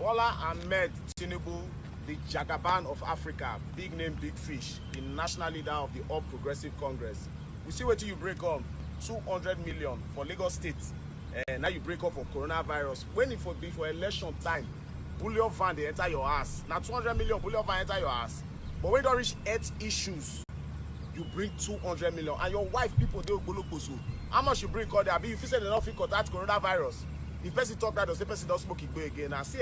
Bola Ahmed Tinubu, the Jagaban of Africa, big name, big fish, the national leader of the All Progressive Congress. We see what you break up, 200 million for Lagos State. And now you break up for coronavirus. When it be for election time, bullion van they enter your ass. Now 200 million bullion van enter your ass. But when you don't reach health issues, you bring 200 million. And your wife, people, they will go. How much you bring? If you say they don't feel contact coronavirus, if person talk that, the person don't smoke it go again. I see,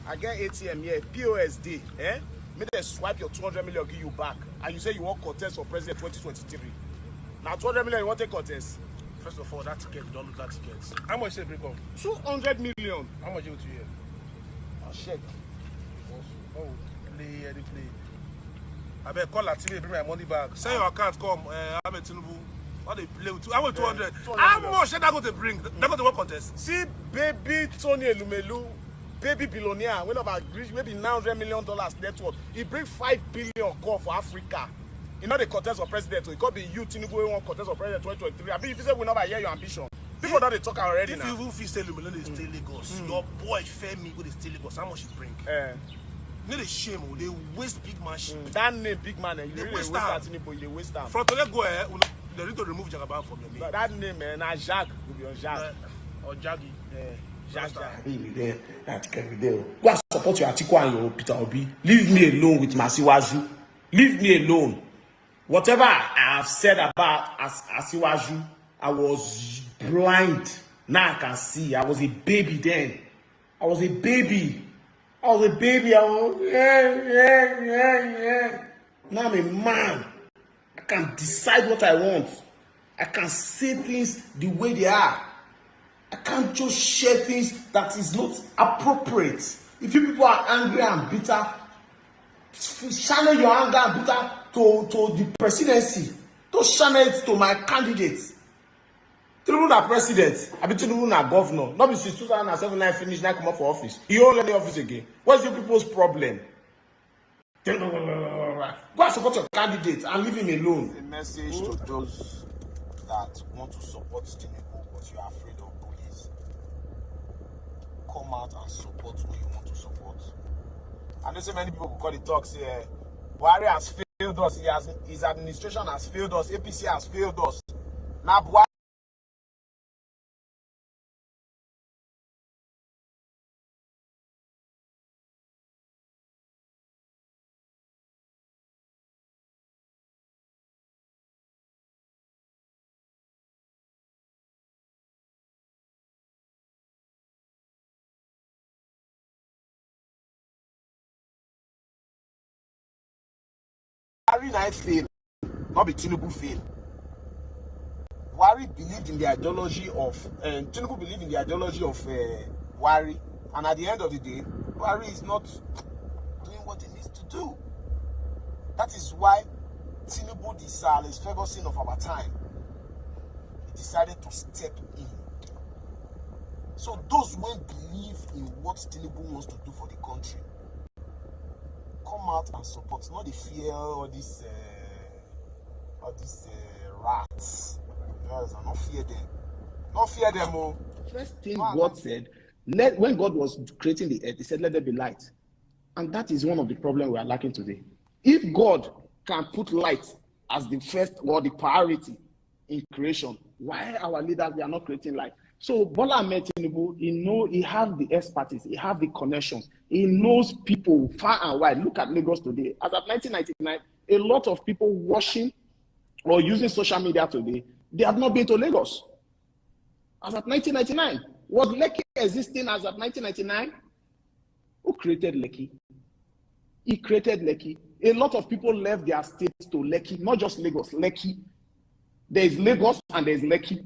I get ATM here, POSD, Maybe they swipe your 200 million, give you back, and you say you want contest for president 2023. Now 200 million, you want to contest? First of all, that ticket, you don't look that ticket. How much did it break up? 200 million. How much you to hear? I'll check. Oh, play. I better call that TV, bring my money back. Send your account, come. I'm a Tinubu. What they play with? How much 200? How much are they going to bring? They're going to work contest. See, baby Tony Elumelu, baby billionaire, when about maybe $900 million net worth, he bring 5 billion call for Africa. You know the contest for president, so it could be you, Tinubu, one contest for president 2023. I mean, if you say we never hear your ambition, people don't talk already if now. If you even say Elumelu, they stay Lagos. Your boy Femi, go they stay Lagos. How much you bring? No, they shame. They waste big man shit. That name, big man, you really waste that Tinubu. They waste that. From today, go ahead. They need to remove Jagaban from your name. But that name, na Jag will be on Jag. Or Jaggy. Jag. Go and support your Atiku and your Peter Obi. Leave me alone with Masiwaju. Leave me alone. Whatever I have said about Asiwaju, I was blind. Now I can see. I was a baby then. I was a baby. I was Now I'm a man. I can decide what I want. I can say things the way they are. I can't just share things that is not appropriate. If you people are angry and bitter, channel your anger and bitter to the presidency. Don't channel it to my candidates. Tinubu na president, I be Tinubu na governor. Not be since 2007 I finish, now come up for office. He won't let the office again. What's your people's problem? Go and support your candidate and leave him alone. A message to those that want to support Tinubu, but you are afraid of bullies. Come out and support who you want to support. I know so many people who call the talks here. Buhari has failed us. His administration has failed us. APC has failed us. Now Buhari night fail, not be Tinubu fail. Buhari believed in the ideology of Tinubu believed in the ideology of Buhari, and at the end of the day, Buhari is not doing what he needs to do. That is why Tinubu, the Sir Alex Ferguson of our time, he decided to step in. So those who believe in what Tinubu wants to do for the country, come out and support. Not the fear all these rats. Yes, not fear them. Not fear them. Oh. First thing God said, when God was creating the earth, he said, let there be light. And that is one of the problems we are lacking today. If God can put light as the first or the priority in creation, why our leaders, they are not creating light? So Bola Ahmed Tinubu, he has the expertise, he has the connections, he knows people far and wide. Look at Lagos today. As of 1999, a lot of people watching or using social media today, they have not been to Lagos. As of 1999, was Lekki existing as of 1999? Who created Lekki? He created Lekki. A lot of people left their states to Lekki, not just Lagos, Lekki. There is Lagos and there is Lekki.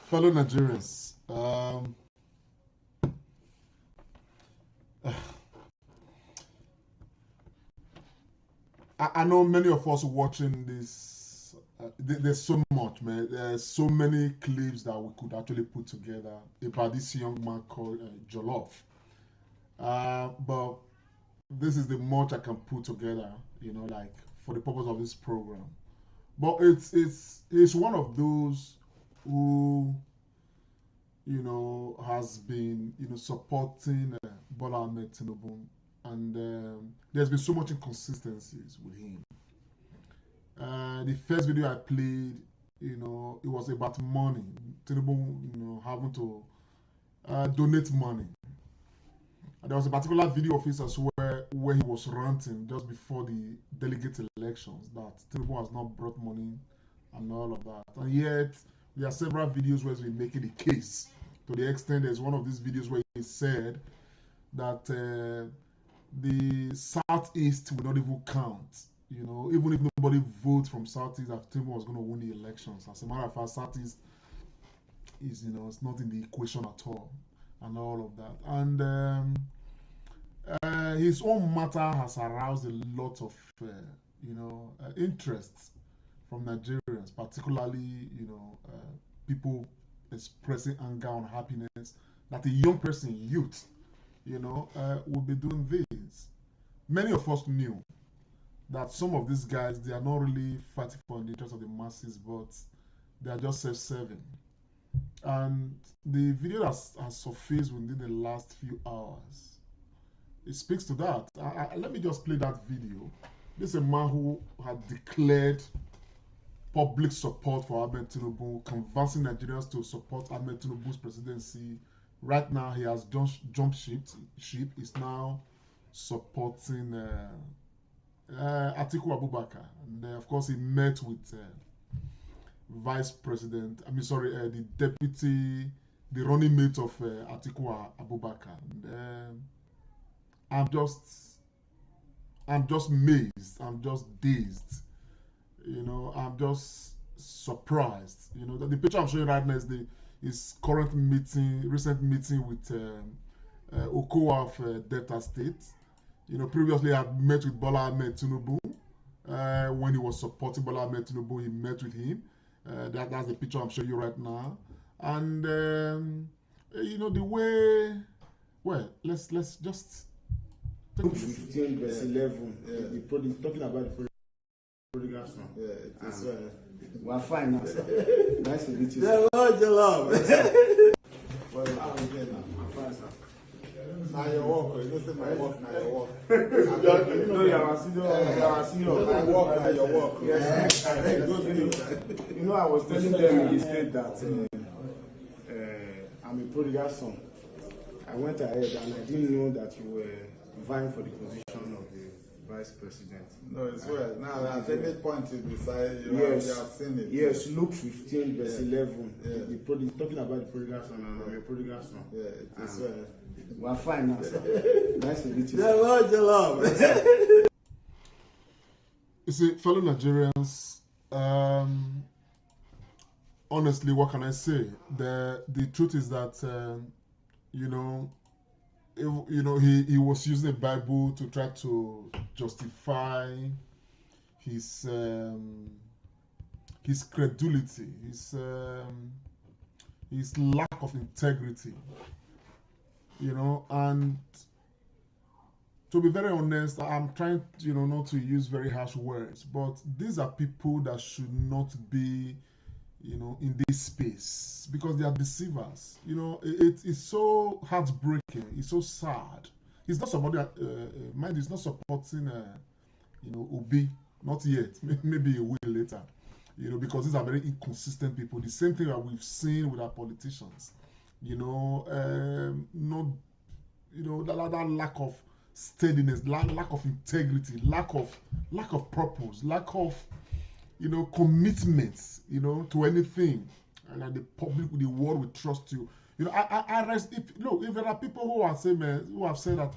Fellow Nigerians, I know many of us watching this, there's so much, man. There's so many clips that we could actually put together about this young man called Jollof. But this is the much I can put together, like for the purpose of this program. But it's one of those who has been supporting Bola Ahmed Tinubu, and there's been so much inconsistencies with him. The first video I played, it was about money. Tinubu, having to donate money. And there was a particular video of his as well where he was ranting just before the delegate elections that Tinubu has not brought money and all of that. And yet, there are several videos where he's been making the case. To the extent there's one of these videos where he said that the Southeast will not even count. Even if nobody votes from Southeast, that Tinubu was going to win the elections. As a matter of fact, Southeast is, it's not in the equation at all, and all of that. And his own matter has aroused a lot of, interest from Nigerians, particularly, people expressing anger, unhappiness that a young person, youth, will be doing this. Many of us knew that some of these guys, they are not really fighting for the interest of the masses, but they are just self-serving. And the video that has surfaced within the last few hours, it speaks to that. Let me just play that video. This is a man who had declared public support for Ahmed Tinubu, convincing Nigerians to support Ahmed Tinubu's presidency. Right now, he has jumped ship. Is now supporting Atiku Abubakar. And of course, he met with Vice President, the deputy, the running mate of Atiku Abubakar. And, I'm just amazed. I'm just dazed. I'm just surprised. That the picture I'm showing right now is his recent meeting with Okowa of Delta State. Previously I had met with Bola Ahmed Tinubu when he was supporting Bola Ahmed Tinubu. He met with him. That's the picture I'm showing you right now. And the way, well, let's just. 15 verse 11. Talking about the prodigal son. Yeah, it's we're fine now, sir. Nice to meet you. Jollof. Well, how are you doing now? I'm fine, sir. Now your work, you don't say my work, now your work. You are our senior. My work, now your work. Yes. I was telling them in the state that I'm a prodigal son. I went ahead and I didn't know that you were vying for the position of the vice president. No, it's well. Now, at any point you decide, you have seen it. Yes, Luke 15, verse 11. Yeah. Talking about the prodigal son, and I'm a prodigal son. Yeah, it's well. We're fine now, sir. Nice to meet you. Jollof. You see, fellow Nigerians, honestly, what can I say? The truth is that, he was using the Bible to try to justify his credulity, his lack of integrity, and to be very honest, I'm trying, not to use very harsh words, but these are people that should not be, in this space, because they are deceivers. It's so heartbreaking. It's so sad. It's not somebody that, mind, it's not supporting, Obi, not yet. Maybe a will later, because these are very inconsistent people. The same thing that we've seen with our politicians, that lack of steadiness, lack of integrity, lack of purpose, lack of commitments, to anything, and that the public, the world will trust you. If there are people who have said that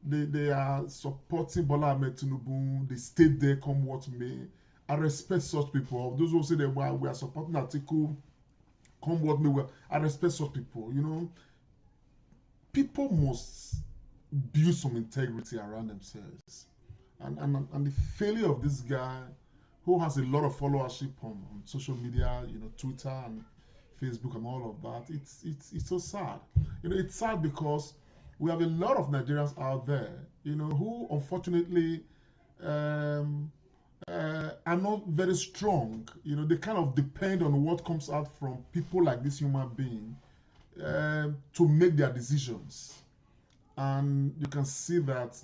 they are supporting Bola Ahmed Tinubu, they stayed there come what may, I respect such people. Those who say that we are supporting Atiku, come what may, I respect such people. People must build some integrity around themselves, and the failure of this guy, who has a lot of followership on social media, Twitter and Facebook and all of that, it's so sad. It's sad because we have a lot of Nigerians out there, who unfortunately are not very strong. You know, they kind of depend on what comes out from people like this human being to make their decisions. And you can see that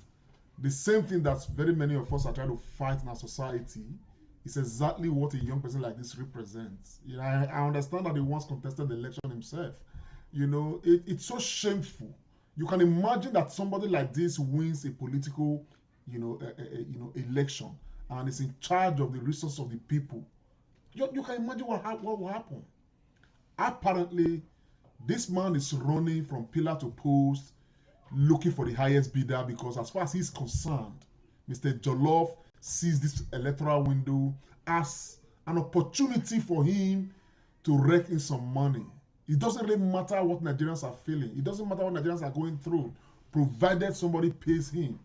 the same thing that very many of us are trying to fight in our society is exactly what a young person like this represents. You know, I understand that he once contested the election himself. You know, it's so shameful. You can imagine that somebody like this wins a political, election and is in charge of the resources of the people. You can imagine what will happen. Apparently, this man is running from pillar to post, looking for the highest bidder because as far as he's concerned, Mr. Jollof sees this electoral window as an opportunity for him to rake in some money. It doesn't really matter what Nigerians are feeling. It doesn't matter what Nigerians are going through, provided somebody pays him.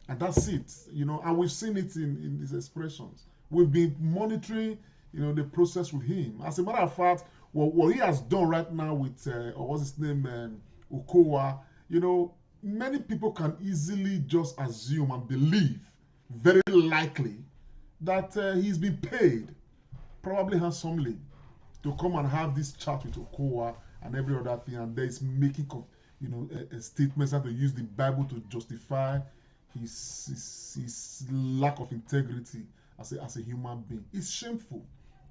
And that's it. You know, and we've seen it in his expressions. We've been monitoring, the process with him. As a matter of fact, what he has done right now with, what's his name, Okowa, many people can easily just assume and believe, very likely, that he's been paid, probably handsomely, to come and have this chat with Okowa and every other thing, and there is making, statements and to use the Bible to justify his lack of integrity as a human being. It's shameful.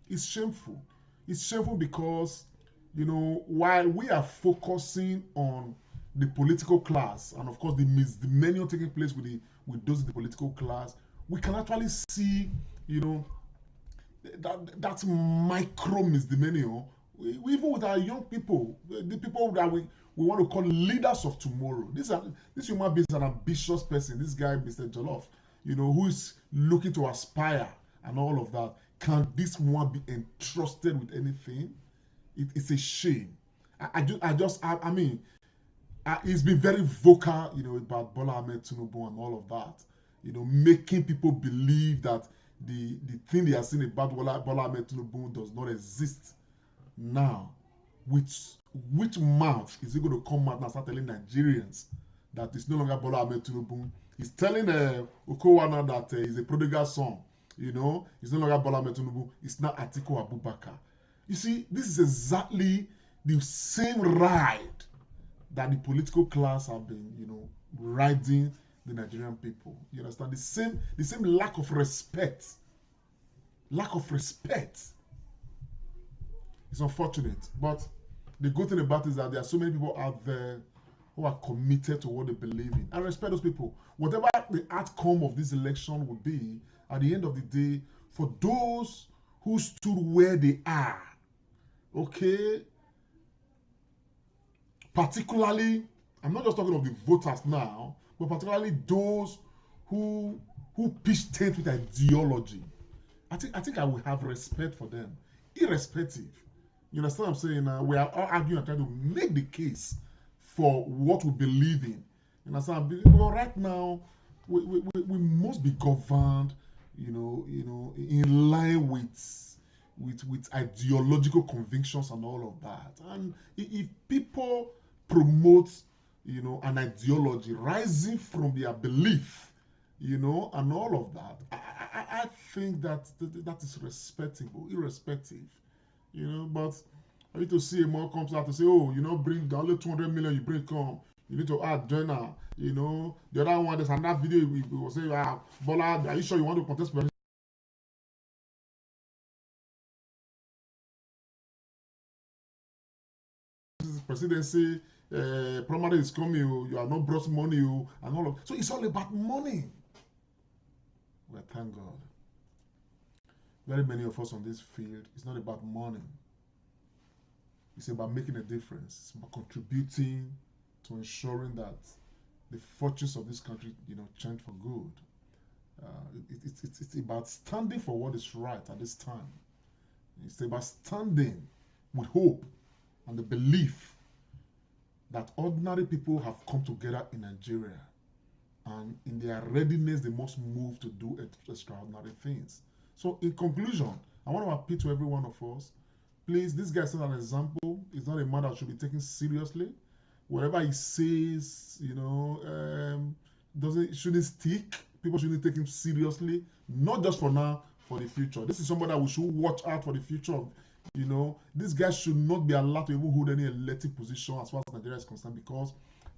It's shameful. It's shameful because, while we are focusing on the political class and of course the misdemeanor taking place with those in the political class, we can actually see, that micro misdemeanor, even with our young people, the people that we want to call leaders of tomorrow. This human being is an ambitious person. This guy, Mr. Jollof, who is looking to aspire and all of that. Can this one be entrusted with anything? It's a shame. I mean, he's been very vocal, about Bola Ahmed Tinubu and all of that. Making people believe that the thing they are saying about Bola Ahmed Tinubu does not exist. Now, which mouth is he going to come out and start telling Nigerians that it's no longer Bola Ahmed Tinubu? He's telling Okowa now that he's a prodigal son. It's no longer Bola Ahmed Tinubu. It's now Atiku Abubakar. You see, this is exactly the same ride that the political class have been, riding the Nigerian people. You understand? The same lack of respect. Lack of respect. It's unfortunate. But the good thing about it is that there are so many people out there who are committed to what they believe in. I respect those people. Whatever the outcome of this election would be, at the end of the day, for those who stood where they are, okay, particularly, I'm not just talking of the voters now, but particularly those who pitch tent with ideology. I think I will have respect for them, irrespective. You understand what I'm saying? We are all arguing and trying to make the case for what we believe in. You understand? But right now, we must be governed, in line with ideological convictions and all of that. And if people promote, an ideology rising from their belief, and all of that, I think that is respectable, irrespective, but I need to see more comes out to say, oh, bring the only 200 million you bring come, you need to add donor, the other one, there's another video we will say, Bola, are you sure you want to contest presidency? Primary is coming, you are not brought money, and all of. So it's all about money. Well, thank God. Very many of us on this field, it's not about money. It's about making a difference. It's about contributing to ensuring that the fortunes of this country, change for good. It's about standing for what is right at this time. It's about standing with hope and the belief that ordinary people have come together in Nigeria, and in their readiness, they must move to do extraordinary things. So, in conclusion, I want to appeal to every one of us. Please, this guy is not an example. It's not a man that should be taken seriously. Whatever he says, shouldn't stick. People shouldn't take him seriously, not just for now, for the future. This is somebody that we should watch out for the future of. You know, this guy should not be allowed to even hold any elected position as far as Nigeria is concerned, because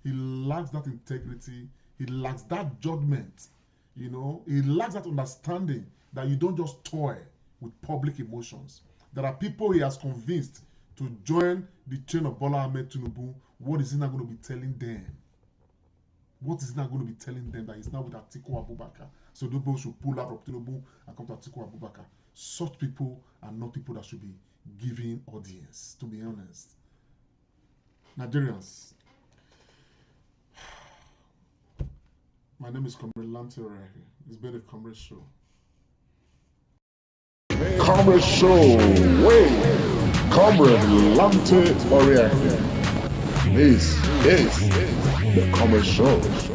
he lacks that integrity, he lacks that judgment, you know, he lacks that understanding that you don't just toy with public emotions. There are people he has convinced to join the chain of Bola Ahmed Tinubu. What is he not going to be telling them? What is he not going to be telling them that he's now with Atiku Abubakar? So those people should pull out of Tinubu and come to Atiku Abubakar. Such people are not people that should be giving audience, to be honest. Nigerians, my name is Comrade Lante Orahi. It's been a Comrade Show. Comrade Show, wait, Comrade Lante Orahi. This is the Comrade Show.